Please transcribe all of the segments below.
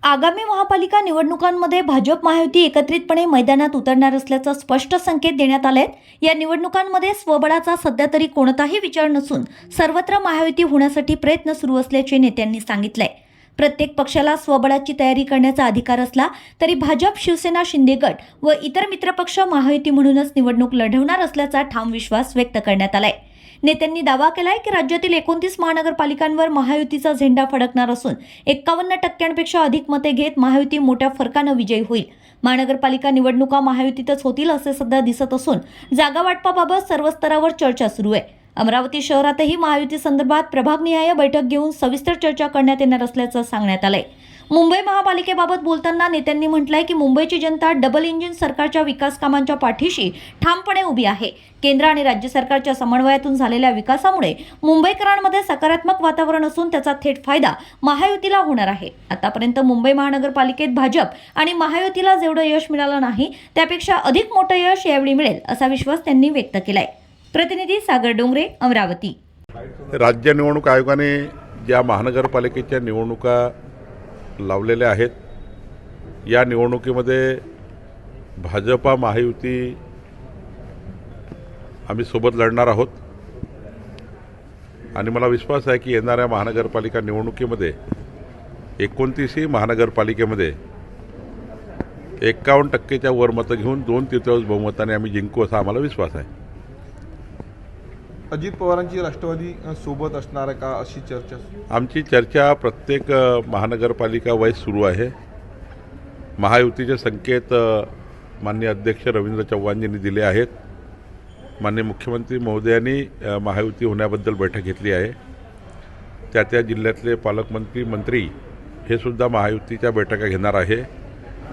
आगामी महापालिका निवडणुकांमध्ये भाजप महायुती एकत्रितपणे मैदानात उतरणार असल्याचा स्पष्ट संकेत देण्यात आले आहेत। या निवडणुकांमध्ये स्वबळाचा सध्या तरी कोणताही विचार नसून सर्वत्र महायुती होण्यासाठी प्रयत्न सुरू असल्याचे नेत्यांनी सांगितले। प्रत्येक पक्षाला स्वबळाची तयारी करण्याचा अधिकार असला तरी भाजप, शिवसेना, शिंदे गट व इतर मित्रपक्ष महायुती म्हणूनच निवडणूक लढवणार असल्याचा ठाम विश्वास व्यक्त करण्यात आलाय। नेत्यांनी दावा केलाय की राज्यातील 29 महानगरपालिकांवर महायुतीचा झेंडा फडकणार असून 51% अधिक मते घेत महायुती मोठ्या फरकाने विजयी होईल। महानगरपालिका निवडणुका महायुतीतच होतील असे सध्या दिसत असून जागा वाटपाबाबत सर्व स्तरावर चर्चा सुरू आहे। अमरावती शहरातही महायुती संदर्भात प्रभागनिहाय बैठक घेऊन सविस्तर चर्चा करण्यात येणार असल्याचं सांगण्यात आलंय। मुंबई महापालिकेबाबत बोलताना नेत्यांनी म्हटलंय की मुंबईची जनता डबल इंजिन सरकारच्या विकास कामांच्या पाठीशी ठामपणे उभी आहे। केंद्र आणि राज्य सरकारच्या समन्वयातून झालेल्या विकासामुळे मुंबईकरांमध्ये सकारात्मक वातावरण असून त्याचा थेट फायदा महायुतीला होणार आहे। आतापर्यंत मुंबई महानगरपालिकेत भाजप आणि महायुतीला जेवढं यश मिळालं नाही त्यापेक्षा अधिक मोठं यश यावेळी मिळेल असा विश्वास त्यांनी व्यक्त केलाय। प्रतिनिधी सागर डोंगरे, अमरावती। राज्य निवडणूक आयोगाने ज्या महानगरपालिकेच्या निवडणुका लावलेल्या आहेत, या निवडणुकीमध्ये भाजपा महायुती आम्ही सोबत लढणार आहोत आणि मला विश्वास आहे की येणाऱ्या महानगरपालिका निवडणुकीमध्ये 29ही महानगरपालिकेमध्ये 51% वर मतं घेऊन 2/3 बहुमताने आम्ही जिंकू असा आम्हाला विश्वास आहे। अजित पवारांची राष्ट्रवादी सोबत असणार आहे का अशी चर्चा? आमची चर्चा प्रत्येक महानगरपालिका वाईज सुरू आहे। महायुतीचे संकेत माननीय अध्यक्ष रवींद्र चव्हाणजींनी दिले आहेत। माननीय मुख्यमंत्री महोदयांनी महायुती होण्याबद्दल बैठक घेतली आहे। त्या जिल्ह्यातले पालकमंत्री, मंत्री हे सुद्धा महायुतीच्या बैठका घेणार आहे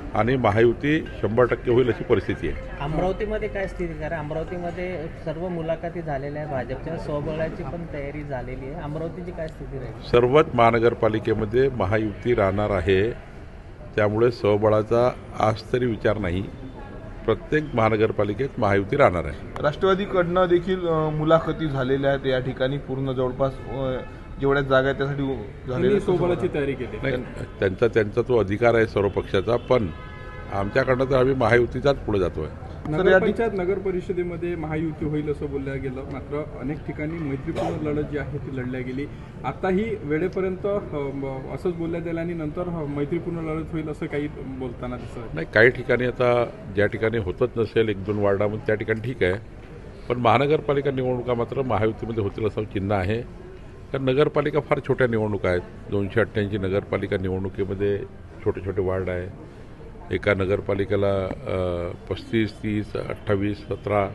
आणि महायुती 100% होईल अशी परिस्थिती आहे। अमरावतीमध्ये काय स्थिती? कारण अमरावतीमध्ये सर्व मुलाखती झालेल्या आहे, भाजपच्या स्वबळाची पण तयारी झालेली आहे। अमरावतीची काय स्थिती राहील? सर्वच महानगरपालिकेमध्ये महायुती राहणार आहे, त्यामुळे स्वबळाचा आज तरी विचार नाही। प्रत्येक महानगरपालिकेत महायुती राहणार आहे। राष्ट्रवादीकडनं देखील मुलाखती झालेल्या आहेत या ठिकाणी, पूर्ण जवळपास जेवढ्या जागा आहेत त्यासाठी झालेली स्वबळाची तयारी केली। त्यांचा तो अधिकार आहे सर्व पक्षाचा, पण आमच्याकडनं तर आम्ही महायुतीचाच पुढे जातोय। नगर परिषदेमध्ये महायुती होईल असं बोललं गेलं, मात्र अनेक ठिकाणी मैत्रीपूर्ण लढत जी आहे ती लढल्या गेली। आताही वेळेपर्यंत असंच बोलल्या गेलं आणि नंतर मैत्रीपूर्ण लढत होईल असं काही बोलताना दिसत नाही। काही ठिकाणी आता ज्या ठिकाणी होतच नसेल 1-2 वार्डामध्ये त्या ठिकाणी ठीक आहे, पण महानगरपालिका निवडणुका मात्र महायुतीमध्ये होतील असं चिन्ह आहे। कारण नगरपालिका फार छोट्या निवडणुका आहेत। 288 नगरपालिका निवडणुकीमध्ये छोटे छोटे वार्ड आहे। एका नगरपालिकेला 35, 30, 28, 17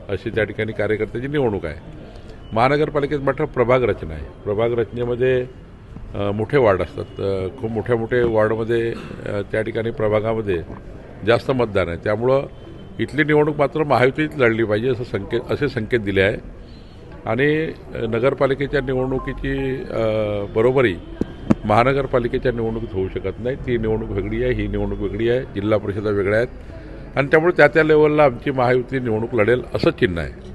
अशी त्या ठिकाणी कार्यकर्त्याची निवडणूक आहे। महानगरपालिकेत मात्र प्रभाग रचना आहे। प्रभाग रचनेमध्ये मोठे वार्ड असतात, खूप मोठ्या वार्डमध्ये त्या ठिकाणी प्रभागामध्ये जास्त मतदान आहे, त्यामुळं इथली निवडणूक मात्र महायुतीत लढली पाहिजे असे संकेत दिले आहे। आणि नगरपालिकेच्या निवडणुकीची बरोबरी महानगरपालिकेच्या निवडणुकीत होऊ शकत नाही। ती निवडणूक वेगळी आहे, ही निवडणूक वेगळी आहे, जिल्हा परिषदा वेगळ्या आहेत आणि त्यामुळे त्या लेवलला आमची महायुती निवडणूक लढेल असं चिन्ह आहे।